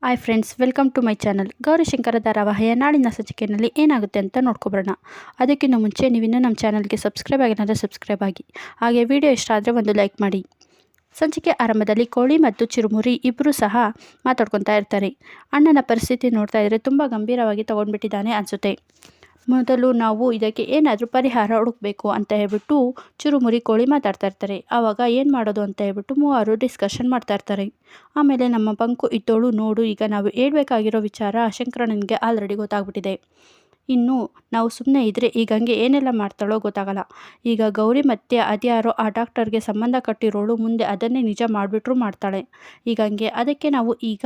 Hi friends, welcome to my channel. Gowrishankara ಧಾರಾವಾಹಿಯ ನಾಳಿನ ಸಂಚಿಕೆಯಲ್ಲಿ ಏನಾಗುತ್ತೆ ಅಂತ ನೋಡ್ಕೊಬರೋಣ. ಅದಕ್ಕಿಂತ ಮುಂಚೆ ನೀವಿನ್ನೂ ನಮ್ಮ ಚಾನಲ್ಗೆ ಸಬ್ಸ್ಕ್ರೈಬ್ ಆಗಿಲ್ಲ ಅಂದರೆ ಸಬ್ಸ್ಕ್ರೈಬ್ ಆಗಿ. ಹಾಗೆ ವಿಡಿಯೋ ಇಷ್ಟ ಆದರೆ ಒಂದು ಲೈಕ್ ಮಾಡಿ. ಸಂಚಿಕೆ ಆರಂಭದಲ್ಲಿ ಕೋಳಿ ಮತ್ತು ಚಿರುಮುರಿ ಇಬ್ಬರೂ ಸಹ ಮಾತಾಡ್ಕೊತಾ ಇರ್ತಾರೆ. ಅಣ್ಣನ ಪರಿಸ್ಥಿತಿ ನೋಡ್ತಾ ಇದ್ದರೆ ತುಂಬ ಗಂಭೀರವಾಗಿ ತೊಗೊಂಡ್ಬಿಟ್ಟಿದ್ದಾನೆ ಅನಿಸುತ್ತೆ. ಮೊದಲು ನಾವು ಇದಕ್ಕೆ ಏನಾದರೂ ಪರಿಹಾರ ಹುಡುಕಬೇಕು ಅಂತ ಹೇಳ್ಬಿಟ್ಟು ಚುರುಮುರಿ ಕೋಳಿ ಮಾತಾಡ್ತಾ ಇರ್ತಾರೆ. ಆವಾಗ ಏನು ಮಾಡೋದು ಅಂತ ಹೇಳ್ಬಿಟ್ಟು ಮೂವರು ಡಿಸ್ಕಷನ್ ಮಾಡ್ತಾ ಇರ್ತಾರೆ. ಆಮೇಲೆ ನಮ್ಮ ಬಂಕು ಇದ್ದೋಳು, ನೋಡು ಈಗ ನಾವು ಹೇಳ್ಬೇಕಾಗಿರೋ ವಿಚಾರ ಶಂಕರಣ್ಣನಿಗೆ ಆಲ್ರೆಡಿ ಗೊತ್ತಾಗ್ಬಿಟ್ಟಿದೆ. ಇನ್ನು ನಾವು ಸುಮ್ಮನೆ ಇದ್ದರೆ ಈಗ ಹಂಗೆ ಏನೆಲ್ಲ ಮಾಡ್ತಾಳೋ ಗೊತ್ತಾಗಲ್ಲ. ಈಗ ಗೌರಿ ಮತ್ತೆ ಅದ್ಯಾರೋ ಆ ಡಾಕ್ಟರ್ಗೆ ಸಂಬಂಧ ಕಟ್ಟಿರೋಳು ಮುಂದೆ ಅದನ್ನೇ ನಿಜ ಮಾಡಿಬಿಟ್ರು ಮಾಡ್ತಾಳೆ. ಈಗ ಹಂಗೆ ಅದಕ್ಕೆ ನಾವು ಈಗ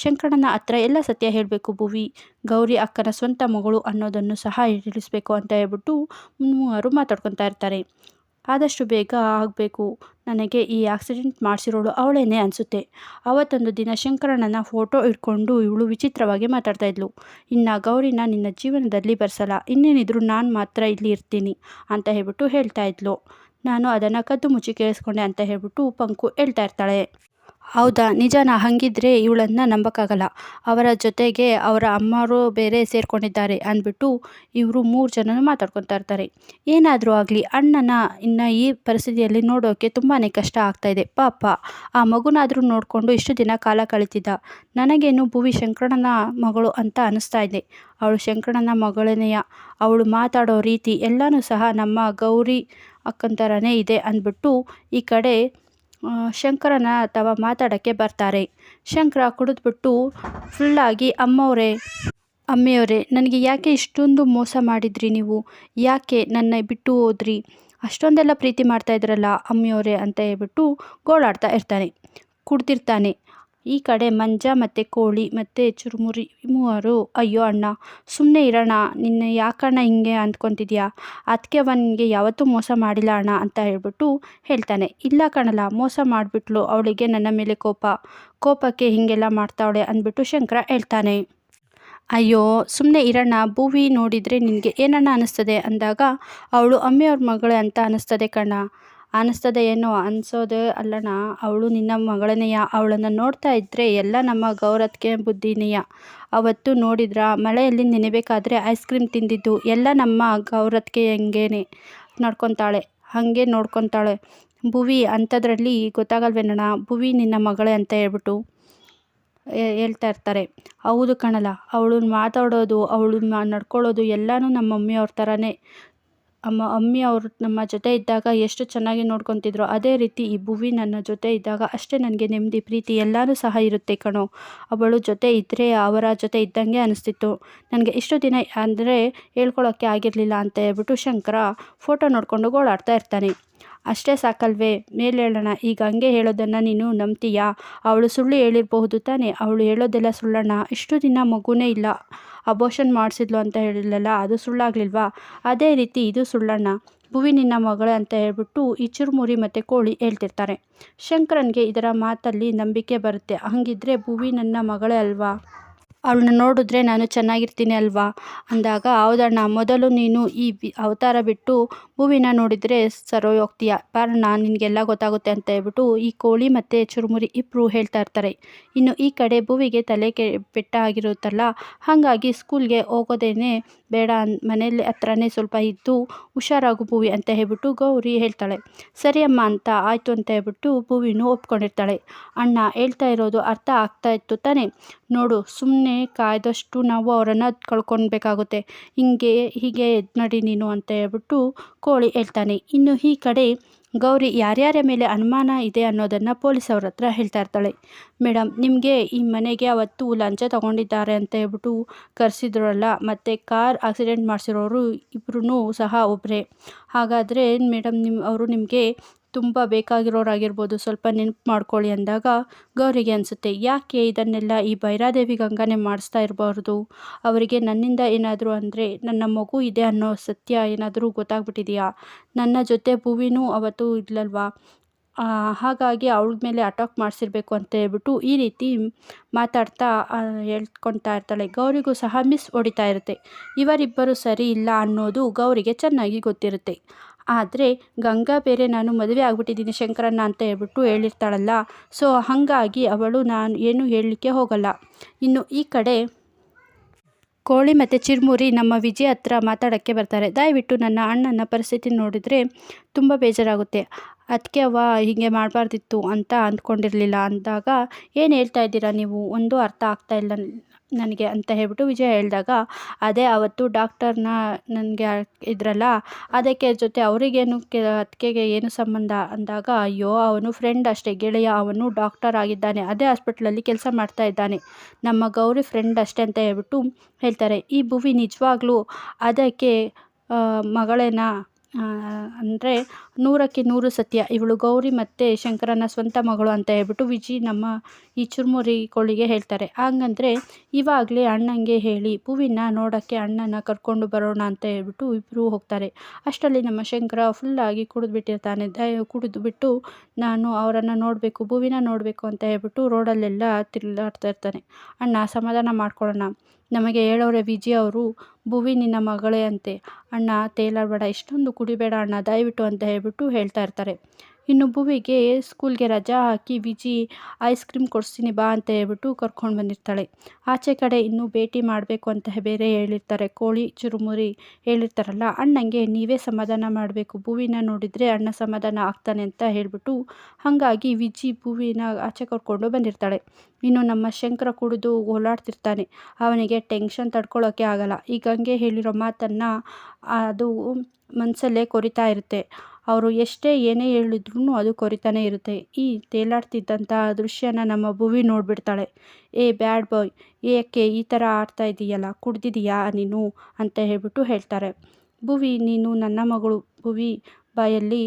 ಶಂಕರಣ್ಣನ ಹತ್ರ ಎಲ್ಲ ಸತ್ಯ ಹೇಳಬೇಕು. ಭುವಿ ಗೌರಿ ಅಕ್ಕನ ಸ್ವಂತ ಮಗಳು ಅನ್ನೋದನ್ನು ಸಹ ತಿಳಿಸ್ಬೇಕು ಅಂತ ಹೇಳ್ಬಿಟ್ಟು ಮೂವರು ಮಾತಾಡ್ಕೊತಾ ಇರ್ತಾರೆ. ಆದಷ್ಟು ಬೇಗ ಆಗಬೇಕು, ನನಗೆ ಈ ಆಕ್ಸಿಡೆಂಟ್ ಮಾಡಿಸಿರೋಳು ಅವಳೇನೆ ಅನಿಸುತ್ತೆ. ಅವತ್ತೊಂದು ದಿನ ಶಂಕರಣ್ಣನ ಫೋಟೋ ಇಟ್ಕೊಂಡು ಇವಳು ವಿಚಿತ್ರವಾಗಿ ಮಾತಾಡ್ತಾ ಇದ್ಲು. ಇನ್ನು ಗೌರಿನ ನಿನ್ನ ಜೀವನದಲ್ಲಿ ಬರ್ಸಲ್ಲ, ಇನ್ನೇನಿದ್ರು ನಾನು ಮಾತ್ರ ಇಲ್ಲಿ ಇರ್ತೀನಿ ಅಂತ ಹೇಳ್ಬಿಟ್ಟು ಹೇಳ್ತಾ ಇದ್ಲು. ನಾನು ಅದನ್ನು ಕದ್ದು ಮುಚ್ಚಿ ಕೇಳಿಸ್ಕೊಂಡೆ ಅಂತ ಹೇಳ್ಬಿಟ್ಟು ಪಂಕು ಹೇಳ್ತಾ ಇರ್ತಾಳೆ. ಹೌದಾ, ನಿಜನಾ? ಹಾಗಿದ್ರೆ ಇವಳನ್ನು ನಂಬೋಕ್ಕಾಗಲ್ಲ. ಅವರ ಜೊತೆಗೆ ಅವರ ಅಮ್ಮರು ಬೇರೆ ಸೇರ್ಕೊಂಡಿದ್ದಾರೆ ಅಂದ್ಬಿಟ್ಟು ಇವರು 3 ಜನನು ಮಾತಾಡ್ಕೊತಾ ಇರ್ತಾರೆ. ಏನಾದರೂ ಆಗಲಿ ಅಣ್ಣನ ಇನ್ನು ಈ ಪರಿಸ್ಥಿತಿಯಲ್ಲಿ ನೋಡೋಕ್ಕೆ ತುಂಬಾ ಕಷ್ಟ ಆಗ್ತಾಯಿದೆ. ಪಾಪ ಆ ಮಗುನಾದರೂ ನೋಡಿಕೊಂಡು ಇಷ್ಟು ದಿನ ಕಾಲ ಕಳೀತಿದ್ದ. ನನಗೇನು ಭುವಿ ಶಂಕರಣ್ಣನ ಮಗಳು ಅಂತ ಅನ್ನಿಸ್ತಾ ಇದೆ. ಅವಳು ಶಂಕರಣ್ಣನ ಮಗಳೇನೆಯ. ಅವಳು ಮಾತಾಡೋ ರೀತಿ ಎಲ್ಲನೂ ಸಹ ನಮ್ಮ ಗೌರಿ ಅಕ್ಕಂತರನೇ ಇದೆ ಅಂದ್ಬಿಟ್ಟು ಈ ಕಡೆ ಶಂಕರನ ತವ ಮಾತಾಡೋಕ್ಕೆ ಬರ್ತಾರೆ. ಶಂಕರ ಕುಡಿದ್ಬಿಟ್ಟು ಫುಲ್ಲಾಗಿ ಅಮ್ಮೆಯವರೇ ನನಗೆ ಯಾಕೆ ಇಷ್ಟೊಂದು ಮೋಸ ಮಾಡಿದ್ರಿ ನೀವು? ಯಾಕೆ ನನ್ನ ಬಿಟ್ಟು ಹೋದ್ರಿ? ಅಷ್ಟೊಂದೆಲ್ಲ ಪ್ರೀತಿ ಮಾಡ್ತಾಯಿದ್ರಲ್ಲ ಅಮ್ಮೆಯವರೇ ಅಂತ ಹೇಳ್ಬಿಟ್ಟು ಗೋಳಾಡ್ತಾ ಇರ್ತಾನೆ, ಕುಡ್ದಿರ್ತಾನೆ. ಈ ಕಡೆ ಮಂಜ ಮತ್ತು ಕೋಳಿ ಮತ್ತು ಚುರುಮುರಿ ಮೂವರು, ಅಯ್ಯೋ ಅಣ್ಣ ಸುಮ್ಮನೆ ಇರೋಣ, ನಿನ್ನ ಯಾಕಣ್ಣ ಹಿಂಗೆ ಅಂದ್ಕೊತಿದ್ಯಾ? ಅದಕ್ಕೆ ಅವನಿಗೆ ಯಾವತ್ತೂ ಮೋಸ ಮಾಡಿಲ್ಲ ಅಣ್ಣ ಅಂತ ಹೇಳ್ಬಿಟ್ಟು ಹೇಳ್ತಾನೆ. ಇಲ್ಲ ಕಣಲ್ಲ, ಮೋಸ ಮಾಡಿಬಿಟ್ಲು, ಅವಳಿಗೆ ನನ್ನ ಮೇಲೆ ಕೋಪಕ್ಕೆ ಹೀಗೆಲ್ಲ ಮಾಡ್ತಾವಳೆ ಅಂದ್ಬಿಟ್ಟು ಶಂಕರ ಹೇಳ್ತಾನೆ. ಅಯ್ಯೋ ಸುಮ್ಮನೆ ಇರೋಣ, ಭುವಿ ನೋಡಿದರೆ ನಿನಗೆ ಏನಣ್ಣ ಅನ್ನಿಸ್ತದೆ ಅಂದಾಗ ಅವಳು ಅಮ್ಮೆಯವ್ರ ಮಗಳೇ ಅಂತ ಅನ್ನಿಸ್ತದೆ ಕಣ್ಣ. ಅನ್ನಿಸ್ತದೆ ಏನೋ, ಅನಿಸೋದು ಅಲ್ಲಣ್ಣ, ಅವಳು ನಿನ್ನ ಮಗಳನೆಯ. ಅವಳನ್ನು ನೋಡ್ತಾ ಇದ್ದರೆ ಎಲ್ಲ ನಮ್ಮ ಗೌರತ್ಗೆ ಬುದ್ಧಿನೆಯ. ಅವತ್ತು ನೋಡಿದ್ರ ಮಳೆಯಲ್ಲಿ ನೆನೆಬೇಕಾದ್ರೆ ಐಸ್ ಕ್ರೀಮ್ ತಿಂದಿದ್ದು ಎಲ್ಲ ನಮ್ಮ ಗೌರತ್ಗೆ ಹಂಗೇನೆ ನಡ್ಕೊತಾಳೆ, ಹಾಗೆ ನೋಡ್ಕೊತಾಳೆ. ಭುವಿ ಅಂಥದ್ರಲ್ಲಿ ಗೊತ್ತಾಗಲ್ವೇನಣ್ಣ, ಭುವಿ ನಿನ್ನ ಮಗಳೇ ಅಂತ ಹೇಳ್ಬಿಟ್ಟು ಹೇಳ್ತಾ ಇರ್ತಾರೆ. ಹೌದು ಕಣಲ್ಲ, ಅವಳು ಮಾತಾಡೋದು, ಅವಳು ನಡ್ಕೊಳ್ಳೋದು ಎಲ್ಲನೂ ನಮ್ಮ ಮಮ್ಮಿಯವ್ರ ಥರನೇ. ಅಮ್ಮಿ ಅವರು ನಮ್ಮ ಜೊತೆ ಇದ್ದಾಗ ಎಷ್ಟು ಚೆನ್ನಾಗಿ ನೋಡ್ಕೊತಿದ್ರು, ಅದೇ ರೀತಿ ಈ ಭುವಿ ನನ್ನ ಜೊತೆ ಇದ್ದಾಗ ಅಷ್ಟೇ ನನಗೆ ನೆಮ್ಮದಿ, ಪ್ರೀತಿ ಎಲ್ಲನೂ ಸಹ ಇರುತ್ತೆ ಕಣೋ. ಅವಳು ಜೊತೆ ಇದ್ದರೆ ಅವರ ಜೊತೆ ಇದ್ದಂಗೆ ಅನಿಸ್ತಿತ್ತು ನನಗೆ. ಇಷ್ಟು ದಿನ ಅಂದರೆ ಹೇಳ್ಕೊಳ್ಳೋಕ್ಕೆ ಆಗಿರಲಿಲ್ಲ ಅಂತ ಹೇಳ್ಬಿಟ್ಟು ಶಂಕರ ಫೋಟೋ ನೋಡಿಕೊಂಡು ಗೋಳಾಡ್ತಾ ಇರ್ತಾನೆ. ಅಷ್ಟೇ ಸಾಕಲ್ವೇ, ಮೇಲೆ ಹೇಳೋಣ. ಈಗ ಹಂಗೆ ಹೇಳೋದನ್ನು ನೀನು ನಂಬ್ತೀಯಾ? ಅವಳು ಸುಳ್ಳು ಹೇಳಿರಬಹುದು ತಾನೇ? ಅವಳು ಹೇಳೋದೆಲ್ಲ ಸುಳ್ಳಣ್ಣ. ಇಷ್ಟು ದಿನ ಮಗುನೇ ಇಲ್ಲ, ಅಬೋಷನ್ ಮಾಡಿಸಿದ್ಲು ಅಂತ ಹೇಳಿಲ್ಲಲ್ಲ, ಅದು ಸುಳ್ಳಾಗಲಿಲ್ವಾ? ಅದೇ ರೀತಿ ಇದು ಸುಳ್ಳಣ್ಣ. ಭುವಿ ನಿನ್ನ ಮಗಳೇ ಅಂತ ಹೇಳ್ಬಿಟ್ಟು ಈ ಚುರುಮುರಿ ಮತ್ತು ಕೋಳಿ ಹೇಳ್ತಿರ್ತಾರೆ. ಶಂಕರನ್ಗೆ ಇದರ ಮಾತಲ್ಲಿ ನಂಬಿಕೆ ಬರುತ್ತೆ. ಹಾಗಿದ್ರೆ ಭುವಿ ನನ್ನ ಮಗಳೇ ಅಲ್ವಾ? ಅವಳನ್ನ ನೋಡಿದ್ರೆ ನಾನು ಚೆನ್ನಾಗಿರ್ತೀನಿ ಅಲ್ವಾ ಅಂದಾಗ, ಹೌದಣ್ಣ, ಮೊದಲು ನೀನು ಈ ಅವತಾರ ಬಿಟ್ಟು ಭುವಿನ ನೋಡಿದರೆ ಸರೋಗಿ ಹೋಗ್ತೀಯ, ಕಾರಣ ನಿನಗೆಲ್ಲ ಗೊತ್ತಾಗುತ್ತೆ ಅಂತ ಹೇಳ್ಬಿಟ್ಟು ಈ ಕೋಳಿ ಮತ್ತು ಚುರುಮುರಿ ಇಬ್ಬರು ಹೇಳ್ತಾ ಇರ್ತಾರೆ. ಇನ್ನು ಈ ಕಡೆ ಭುವಿಗೆ ತಲೆ ಪೆಟ್ಟಾಗಿರುತ್ತಲ್ಲ, ಹಾಗಾಗಿ ಸ್ಕೂಲ್ಗೆ ಹೋಗೋದೇನೆ ಬೇಡ, ಮನೇಲಿ ಹತ್ರನೇ ಸ್ವಲ್ಪ ಇದ್ದು ಹುಷಾರಾಗು ಭುವಿ ಅಂತ ಹೇಳ್ಬಿಟ್ಟು ಗೌರಿ ಹೇಳ್ತಾಳೆ. ಸರಿ ಅಮ್ಮ ಅಂತ ಆಯಿತು ಅಂತ ಹೇಳ್ಬಿಟ್ಟು ಭುವಿನೂ ಒಪ್ಕೊಂಡಿರ್ತಾಳೆ. ಅಣ್ಣ ಹೇಳ್ತಾ ಇರೋದು ಅರ್ಥ ಆಗ್ತಾ ಇತ್ತು ತಾನೇ? ನೋಡು, ಸುಮ್ಮನೆ ಕಾಯ್ದಷ್ಟು ನಾವು ಅವರನ್ನು ಕಳ್ಕೊಳ್ಬೇಕಾಗುತ್ತೆ, ಹೀಗೆ ನಡಿ ನೀನು ಅಂತ ಹೇಳ್ಬಿಟ್ಟು ಕೋಳಿ ಹೇಳ್ತಾನೆ. ಇನ್ನು ಈ ಕಡೆ ಗೌರಿ ಯಾರ್ಯಾರ ಮೇಲೆ ಅನುಮಾನ ಇದೆ ಅನ್ನೋದನ್ನು ಪೊಲೀಸವ್ರ ಹತ್ರ ಹೇಳ್ತಾ ಇರ್ತಾಳೆ. ಮೇಡಮ್, ನಿಮಗೆ ಈ ಮನೆಗೆ ಅವತ್ತು ಲಂಚ ತಗೊಂಡಿದ್ದಾರೆ ಅಂತ ಹೇಳ್ಬಿಟ್ಟು ಕರೆಸಿದ್ರಲ್ಲ, ಮತ್ತು ಕಾರ್ ಆಕ್ಸಿಡೆಂಟ್ ಮಾಡಿಸಿರೋರು ಇಬ್ಬರೂ ಸಹ ಒಬ್ಬರೇ. ಹಾಗಾದರೆ ಮೇಡಮ್ ಅವರು ನಿಮಗೆ ತುಂಬ ಬೇಕಾಗಿರೋರಾಗಿರ್ಬೋದು, ಸ್ವಲ್ಪ ನೆನಪು ಮಾಡ್ಕೊಳ್ಳಿ ಅಂದಾಗ ಗೌರಿಗೆ ಅನಿಸುತ್ತೆ, ಯಾಕೆ ಇದನ್ನೆಲ್ಲ ಈ ಭೈರಾದೇವಿ ಗಂಗಾನೇ ಮಾಡಿಸ್ತಾ ಇರಬಾರ್ದು? ಅವರಿಗೆ ನನ್ನಿಂದ ಏನಾದರೂ ಅಂದರೆ ನನ್ನ ಮಗು ಇದೆ ಅನ್ನೋ ಸತ್ಯ ಏನಾದರೂ ಗೊತ್ತಾಗ್ಬಿಟ್ಟಿದೆಯಾ? ನನ್ನ ಜೊತೆ ಭುವಿನೂ ಅವತ್ತು ಇದ್ಲಲ್ವಾ, ಹಾಗಾಗಿ ಅವಳ ಮೇಲೆ ಅಟ್ಯಾಕ್ ಮಾಡಿಸಿರ್ಬೇಕು ಅಂತ ಹೇಳ್ಬಿಟ್ಟು ಈ ರೀತಿ ಮಾತಾಡ್ತಾ ಹೇಳ್ಕೊತಾ ಇರ್ತಾಳೆ. ಗೌರಿಗೂ ಸಹ ಮಿಸ್ ಹೊಡಿತಾ ಇರುತ್ತೆ. ಇವರಿಬ್ಬರು ಸರಿ ಇಲ್ಲ ಅನ್ನೋದು ಗೌರಿಗೆ ಚೆನ್ನಾಗಿ ಗೊತ್ತಿರುತ್ತೆ. ಆದರೆ ಗಂಗಾ ಬೇರೆ ನಾನು ಮದುವೆ ಆಗ್ಬಿಟ್ಟಿದ್ದೀನಿ ಶಂಕರನ್ನ ಅಂತ ಹೇಳ್ಬಿಟ್ಟು ಹೇಳಿರ್ತಾಳಲ್ಲ. ಸೊ ಹಾಗಾಗಿ ಅವಳು ನಾನು ಏನು ಹೇಳಲಿಕ್ಕೆ ಹೋಗಲ್ಲ. ಇನ್ನು ಈ ಕಡೆ ಕೋಳಿ ಮತ್ತು ಚಿರುಮುರಿ ನಮ್ಮ ವಿಜಯ್ ಹತ್ರ ಮಾತಾಡೋಕ್ಕೆ ಬರ್ತಾರೆ. ದಯವಿಟ್ಟು ನನ್ನ ಅಣ್ಣನ ಪರಿಸ್ಥಿತಿ ನೋಡಿದರೆ ತುಂಬ ಬೇಜಾರಾಗುತ್ತೆ. ಅದಕ್ಕೆ ಅವ್ವ ಹೀಗೆ ಮಾಡಬಾರ್ದಿತ್ತು ಅಂತ ಅಂದ್ಕೊಂಡಿರಲಿಲ್ಲ ಅಂದಾಗ, ಏನು ಹೇಳ್ತಾ ಇದ್ದೀರಾ ನೀವು, ಒಂದು ಅರ್ಥ ಆಗ್ತಾ ಇಲ್ಲ ನನಗೆ ಅಂತ ಹೇಳ್ಬಿಟ್ಟು ವಿಜಯ್ ಹೇಳಿದಾಗ, ಅದೇ ಅವತ್ತು ಡಾಕ್ಟರ್ನ ನನಗೆ ಇದ್ರಲ್ಲ ಅದಕ್ಕೆ ಜೊತೆ ಅವರಿಗೇನು ಅದಕ್ಕೆ ಏನು ಸಂಬಂಧ ಅಂದಾಗ, ಅಯ್ಯೋ ಅವನು ಫ್ರೆಂಡ್ ಅಷ್ಟೇ ಗೆಳೆಯ, ಅವನು ಡಾಕ್ಟರ್ ಆಗಿದ್ದಾನೆ, ಅದೇ ಹಾಸ್ಪಿಟ್ಲಲ್ಲಿ ಕೆಲಸ ಮಾಡ್ತಾ ಇದ್ದಾನೆ, ನಮ್ಮ ಗೌರಿ ಫ್ರೆಂಡ್ ಅಷ್ಟೇ ಅಂತ ಹೇಳ್ಬಿಟ್ಟು ಹೇಳ್ತಾರೆ. ಈ ಭುವಿ ನಿಜವಾಗ್ಲೂ ಅದಕ್ಕೆ ಮಗಳೇನ ಅಂದರೆ 100ಕ್ಕೆ 100 ಸತ್ಯ, ಇವಳು ಗೌರಿ ಮತ್ತು ಶಂಕರನ ಸ್ವಂತ ಮಗಳು ಅಂತ ಹೇಳ್ಬಿಟ್ಟು ವಿಜಯ್ ನಮ್ಮ ಈ ಚುರುಮುರಿ ಕೋಳಿಗೆ ಹೇಳ್ತಾರೆ. ಹಾಗಂದರೆ ಇವಾಗಲೇ ಅಣ್ಣಂಗೆ ಹೇಳಿ ಭುವಿನ ನೋಡೋಕ್ಕೆ ಅಣ್ಣನ ಕರ್ಕೊಂಡು ಬರೋಣ ಅಂತ ಹೇಳ್ಬಿಟ್ಟು ಇಬ್ಬರು ಹೋಗ್ತಾರೆ. ಅಷ್ಟರಲ್ಲಿ ನಮ್ಮ ಶಂಕರ ಫುಲ್ಲಾಗಿ ಕುಡಿದ್ಬಿಟ್ಟಿರ್ತಾನೆ. ಕುಡಿದ್ಬಿಟ್ಟು ನಾನು ಅವರನ್ನು ನೋಡಬೇಕು, ಭುವಿನ ನೋಡಬೇಕು ಅಂತ ಹೇಳ್ಬಿಟ್ಟು ರೋಡಲ್ಲೆಲ್ಲ ತಿರುಗಾಡ್ತಾ ಇರ್ತಾನೆ. ಅಣ್ಣ ಸಮಾಧಾನ ಮಾಡ್ಕೊಳ್ಳೋಣ, ನಮಗೆ ಹೇಳೋರೆ ವಿಜಯ್ ಅವರು, ಭುವಿ ನಿನ್ನ ಮಗಳೇ ಅಂತೆ, ಅಣ್ಣ ತೇಲಾಡಬೇಡ, ಇಷ್ಟೊಂದು ಕುಡಿಬೇಡ ಅಣ್ಣ ದಯವಿಟ್ಟು ಅಂತ ಹೇಳ್ಬಿಟ್ಟು ಹೇಳ್ತಾ ಇರ್ತಾರೆ. ಇನ್ನು ಭುವಿಗೆ ಸ್ಕೂಲ್ಗೆ ರಜಾ ಹಾಕಿ ವಿಜಿ ಐಸ್ ಕ್ರೀಮ್ ಕೊಡಿಸ್ತೀನಿ ಬಾ ಅಂತ ಹೇಳ್ಬಿಟ್ಟು ಕರ್ಕೊಂಡು ಬಂದಿರ್ತಾಳೆ. ಆಚೆ ಕಡೆ ಇನ್ನೂ ಭೇಟಿ ಮಾಡಬೇಕು ಅಂತ ಬೇರೆ ಹೇಳಿರ್ತಾರೆ. ಕೋಳಿ ಚುರುಮುರಿ ಹೇಳಿರ್ತಾರಲ್ಲ, ಅಣ್ಣಂಗೆ ನೀವೇ ಸಮಾಧಾನ ಮಾಡಬೇಕು, ಭುವಿನ ನೋಡಿದರೆ ಅಣ್ಣ ಸಮಾಧಾನ ಆಗ್ತಾನೆ ಅಂತ ಹೇಳ್ಬಿಟ್ಟು ಹಾಗಾಗಿ ವಿಜಿ ಭುವಿನ ಆಚೆ ಕರ್ಕೊಂಡು ಬಂದಿರ್ತಾಳೆ. ಇನ್ನು ನಮ್ಮ ಶಂಕರ ಕುಡಿದು ಓಲಾಡ್ತಿರ್ತಾನೆ. ಅವನಿಗೆ ಟೆನ್ಷನ್ ತಡ್ಕೊಳ್ಳೋಕ್ಕೆ ಆಗಲ್ಲ. ಈಗ ಹಂಗೆ ಹೇಳಿರೋ ಮಾತನ್ನು ಅದು ಮನಸ್ಸಲ್ಲೇ ಕೊರಿತಾ ಇರುತ್ತೆ. ಅವರು ಎಷ್ಟೇ ಏನೇ ಹೇಳಿದ್ರೂ ಅದು ಕೊರಿತಾನೇ ಇರುತ್ತೆ. ಈ ತೇಲಾಡ್ತಿದ್ದಂಥ ದೃಶ್ಯನ ನಮ್ಮ ಭುವಿ ನೋಡಿಬಿಡ್ತಾಳೆ. ಏ ಬ್ಯಾಡ್ ಬಾಯ್, ಏಕೆ ಈ ಥರ ಆಡ್ತಾ ಇದೀಯಲ್ಲ, ಕುಡ್ದಿದೀಯಾ ನೀನು ಅಂತ ಹೇಳ್ಬಿಟ್ಟು ಹೇಳ್ತಾರೆ. ಭುವಿ ನೀನು ನನ್ನ ಮಗಳು ಭುವಿ, ಬಾಯಲ್ಲಿ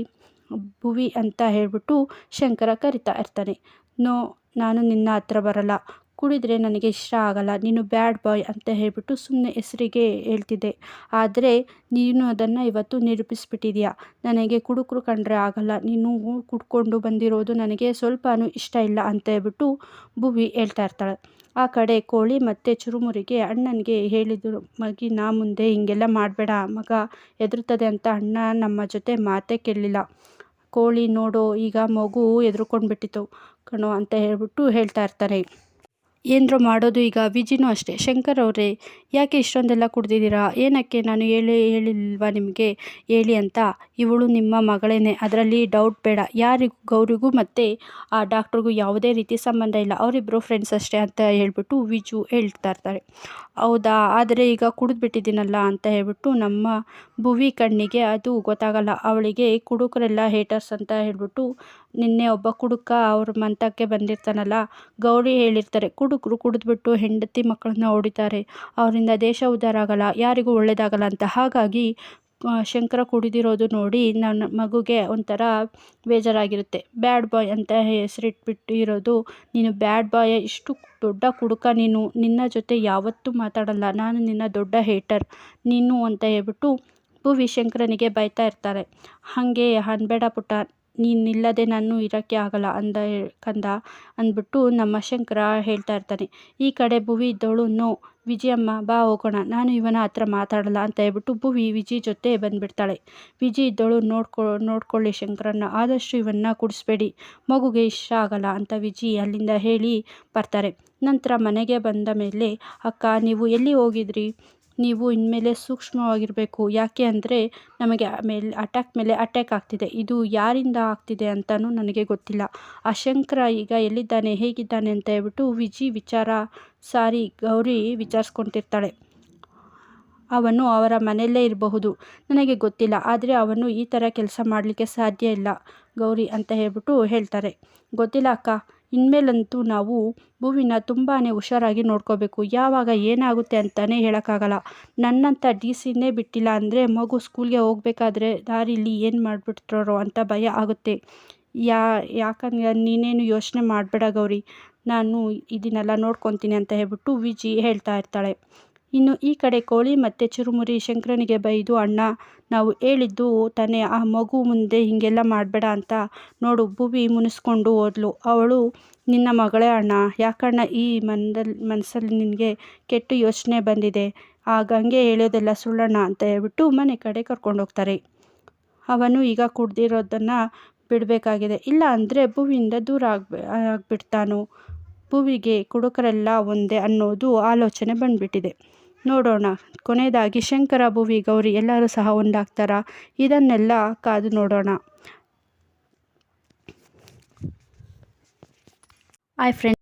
ಭುವಿ ಅಂತ ಹೇಳ್ಬಿಟ್ಟು ಶಂಕರ ಕರಿತಾ ಇರ್ತಾನೆ. ನೋ, ನಾನು ನಿನ್ನ ಹತ್ರ ಬರಲ್ಲ, ಕುಡಿದ್ರೆ ನನಗೆ ಇಷ್ಟ ಆಗಲ್ಲ, ನೀನು ಬ್ಯಾಡ್ ಬಾಯ್ ಅಂತ ಹೇಳ್ಬಿಟ್ಟು ಸುಮ್ಮನೆ ಹೆಸರಿಗೆ ಹೇಳ್ತಿದ್ದೆ, ಆದರೆ ನೀನು ಅದನ್ನು ಇವತ್ತು ನಿರೂಪಿಸ್ಬಿಟ್ಟಿದೀಯ. ನನಗೆ ಕುಡುಕರು ಕಂಡ್ರೆ ಆಗಲ್ಲ, ನೀನು ಕುಡ್ಕೊಂಡು ಬಂದಿರೋದು ನನಗೆ ಸ್ವಲ್ಪನೂ ಇಷ್ಟ ಇಲ್ಲ ಅಂತ ಹೇಳ್ಬಿಟ್ಟು ಭುವಿ ಹೇಳ್ತಾ ಇರ್ತಾಳೆ. ಆ ಕಡೆ ಕೋಳಿ ಮತ್ತು ಚುರುಮುರಿಗೆ ಅಣ್ಣನಿಗೆ ಹೇಳಿದ್ರು, ಮಗಿನ ಮುಂದೆ ಹಿಂಗೆಲ್ಲ ಮಾಡಬೇಡ ಮಗ, ಹೆದರ್ತದೆ ಅಂತ ಅಣ್ಣ ನಮ್ಮ ಜೊತೆ ಮಾತೇ ಕೇಳಲಿಲ್ಲ. ಕೋಳಿ ನೋಡೋ ಈಗ ಮಗು ಹೆದರ್ಕೊಂಡ್ಬಿಟ್ಟಿತ್ತು ಕಣೋ ಅಂತ ಹೇಳ್ಬಿಟ್ಟು ಹೇಳ್ತಾ ಇರ್ತಾರೆ. ಏನರೋ ಮಾಡೋದು ಈಗ. ವಿಜಿನೂ ಅಷ್ಟೇ, ಶಂಕರ್ ಅವರೇ ಯಾಕೆ ಇಷ್ಟೊಂದೆಲ್ಲ ಕುಡ್ದಿದ್ದೀರಾ, ಏನಕ್ಕೆ ನಾನು ಹೇಳಿಲ್ವಾ ನಿಮಗೆ ಹೇಳಿ ಅಂತ, ಇವಳು ನಿಮ್ಮ ಮಗಳೇನೆ, ಅದರಲ್ಲಿ ಡೌಟ್ ಬೇಡ, ಯಾರಿಗೂ ಗೌರಿಗೂ ಮತ್ತು ಆ ಡಾಕ್ಟ್ರಿಗೂ ಯಾವುದೇ ರೀತಿ ಸಂಬಂಧ ಇಲ್ಲ, ಅವರಿಬ್ಬರು ಫ್ರೆಂಡ್ಸ್ ಅಷ್ಟೇ ಅಂತ ಹೇಳ್ಬಿಟ್ಟು ವಿಜು ಹೇಳ್ತಾ ಇರ್ತಾರೆ. ಹೌದಾ, ಆದರೆ ಈಗ ಕುಡಿದ್ಬಿಟ್ಟಿದ್ದೀನಲ್ಲ ಅಂತ ಹೇಳ್ಬಿಟ್ಟು ನಮ್ಮ ಭುವಿ ಕಣ್ಣಿಗೆ ಅದು ಗೊತ್ತಾಗಲ್ಲ. ಅವಳಿಗೆ ಕುಡುಕರೆಲ್ಲ ಹೇಟರ್ಸ್ ಅಂತ ಹೇಳ್ಬಿಟ್ಟು ನಿನ್ನೆ ಒಬ್ಬ ಕುಡುಕ ಅವ್ರ ಮಂತಕ್ಕೆ ಬಂದಿರ್ತಾನಲ್ಲ, ಗೌರಿ ಹೇಳಿರ್ತಾರೆ, ಕುಡುಕರು ಕುಡಿದ್ಬಿಟ್ಟು ಹೆಂಡತಿ ಮಕ್ಕಳನ್ನ ಹೊಡಿತಾರೆ, ಅವರಿಂದ ದೇಶ ಉದ್ಧಾರ ಆಗಲ್ಲ, ಯಾರಿಗೂ ಒಳ್ಳೆಯದಾಗಲ್ಲ ಅಂತ. ಹಾಗಾಗಿ ಶಂಕರ ಕುಡಿದಿರೋದು ನೋಡಿ ನನ್ನ ಮಗುಗೆ ಒಂಥರ ಬೇಜಾರಾಗಿರುತ್ತೆ. ಬ್ಯಾಡ್ ಬಾಯ್ ಅಂತ ಹೆಸರಿಟ್ಬಿಟ್ಟು ಇರೋದು, ನೀನು ಬ್ಯಾಡ್ ಬಾಯ್, ಇಷ್ಟು ದೊಡ್ಡ ಕುಡುಕ ನೀನು, ನಿನ್ನ ಜೊತೆ ಯಾವತ್ತೂ ಮಾತಾಡಲ್ಲ, ನಾನು ನಿನ್ನ ದೊಡ್ಡ ಹೇಟರ್ ನೀನು ಅಂತ ಹೇಳ್ಬಿಟ್ಟು ಭುವಿ ಶಂಕರನಿಗೆ ಬೈತಾ ಇರ್ತಾರೆ. ಹಾಗೆ ಅನ್ಬೇಡ ಪುಟ್ಟ, ನೀನಿಲ್ಲದೆ ನಾನು ಇರೋಕ್ಕೆ ಆಗಲ್ಲ ಕಂದ ಅಂದ್ಬಿಟ್ಟು ನಮ್ಮ ಶಂಕರ ಹೇಳ್ತಾ ಇರ್ತಾನೆ. ಈ ಕಡೆ ಭುವಿ ಇದ್ದವಳು, ನೋ ವಿಜಯಮ್ಮ ಬಾ ಹೋಗೋಣ, ನಾನು ಇವನ ಹತ್ರ ಮಾತಾಡಲ್ಲ ಅಂತ ಹೇಳ್ಬಿಟ್ಟು ಭುವಿ ವಿಜಿ ಜೊತೆ ಬಂದುಬಿಡ್ತಾಳೆ. ವಿಜಿ ಇದ್ದವಳು, ನೋಡ್ಕೊಳ್ಳಿ ಶಂಕರನ್ನ, ಆದಷ್ಟು ಇವನ್ನ ಕುಡಿಸ್ಬೇಡಿ, ಮಗುಗೆ ಇಷ್ಟ ಆಗಲ್ಲ ಅಂತ ವಿಜಿ ಅಲ್ಲಿಂದ ಹೇಳಿ ಬರ್ತಾರೆ. ನಂತರ ಮನೆಗೆ ಬಂದ ಮೇಲೆ, ಅಕ್ಕ ನೀವು ಎಲ್ಲಿ ಹೋಗಿದ್ರಿ, ನೀವು ಇನ್ಮೇಲೆ ಸೂಕ್ಷ್ಮವಾಗಿರಬೇಕು, ಯಾಕೆ ಅಂದರೆ ನಮಗೆ ಮೇಲೆ ಅಟ್ಯಾಕ್ ಆಗ್ತಿದೆ, ಇದು ಯಾರಿಂದ ಆಗ್ತಿದೆ ಅಂತಲೂ ನನಗೆ ಗೊತ್ತಿಲ್ಲ, ಆ ಶಂಕರ ಈಗ ಎಲ್ಲಿದ್ದಾನೆ ಹೇಗಿದ್ದಾನೆ ಅಂತ ಹೇಳ್ಬಿಟ್ಟು ವಿಜಿ ಗೌರಿ ವಿಚಾರಿಸ್ಕೊತಿರ್ತಾಳೆ. ಅವನು ಅವರ ಮನೆಯಲ್ಲೇ ಇರಬಹುದು, ನನಗೆ ಗೊತ್ತಿಲ್ಲ, ಆದರೆ ಅವನು ಈ ಥರ ಕೆಲಸ ಮಾಡಲಿಕ್ಕೆ ಸಾಧ್ಯ ಇಲ್ಲ ಗೌರಿ ಅಂತ ಹೇಳ್ಬಿಟ್ಟು ಹೇಳ್ತಾರೆ. ಗೊತ್ತಿಲ್ಲ ಅಕ್ಕ, ಇನ್ಮೇಲಂತೂ ನಾವು ಭುವಿನ ತುಂಬಾ ಹುಷಾರಾಗಿ ನೋಡ್ಕೋಬೇಕು, ಯಾವಾಗ ಏನಾಗುತ್ತೆ ಅಂತಲೇ ಹೇಳೋಕ್ಕಾಗಲ್ಲ, ನನ್ನಂಥ ಡಿಸಿನೇ ಬಿಟ್ಟಿಲ್ಲ ಅಂದರೆ ಮಗು ಸ್ಕೂಲ್ಗೆ ಹೋಗಬೇಕಾದ್ರೆ ದಾರಿಲಿ ಏನು ಮಾಡಿಬಿಟ್ರೋ ಅಂತ ಭಯ ಆಗುತ್ತೆ. ಯಾಕಂದ್ರೆ ನೀನೇನು ಯೋಚನೆ ಮಾಡಬೇಡ ಗೌರಿ, ನಾನು ಇದನ್ನೆಲ್ಲ ನೋಡ್ಕೊತೀನಿ ಅಂತ ಹೇಳ್ಬಿಟ್ಟು ವಿಜಿ ಹೇಳ್ತಾ ಇರ್ತಾಳೆ. ಇನ್ನು ಈ ಕಡೆ ಕೋಳಿ ಮತ್ತು ಚುರುಮುರಿ ಶಂಕರನಿಗೆ ಬೈದು, ಅಣ್ಣ ನಾವು ಹೇಳಿದ್ದು ತಾನೇ, ಆ ಮಗು ಮುಂದೆ ಹೀಗೆಲ್ಲ ಮಾಡಬೇಡ ಅಂತ, ನೋಡು ಭುವಿ ಮುನಿಸ್ಕೊಂಡು ಹೋದ್ಲು, ಅವಳು ನಿನ್ನ ಮಗಳೇ ಅಣ್ಣ, ಯಾಕಣ್ಣ ಈ ಮನಸ್ಸಲ್ಲಿ ನಿನಗೆ ಕೆಟ್ಟ ಯೋಚನೆ ಬಂದಿದೆ, ಆ ಗಂಗೆ ಹೇಳೋದೆಲ್ಲ ಸುಳ್ಳಣ್ಣ ಅಂತ ಹೇಳ್ಬಿಟ್ಟು ಮನೆ ಕಡೆ ಕರ್ಕೊಂಡೋಗ್ತಾರೆ. ಅವನು ಈಗ ಕುಡ್ದಿರೋದನ್ನು ಬಿಡಬೇಕಾಗಿದೆ, ಇಲ್ಲ ಅಂದರೆ ಭುವಿಯಿಂದ ದೂರ ಆಗಿಬಿಡ್ತಾನು. ಭುವಿಗೆ ಕುಡುಕರೆಲ್ಲ ಒಂದೇ ಅನ್ನೋದು ಆಲೋಚನೆ ಬಂದ್ಬಿಟ್ಟಿದೆ. ನೋಡೋಣ ಕೊನೆಯದಾಗಿ ಶಂಕರ, ಭುವಿ, ಗೌರಿ ಎಲ್ಲರೂ ಸಹ ಒಂದಾಗ್ತಾರಾ? ಇದನ್ನೆಲ್ಲ ಕಾದು ನೋಡೋಣ. Hi friends.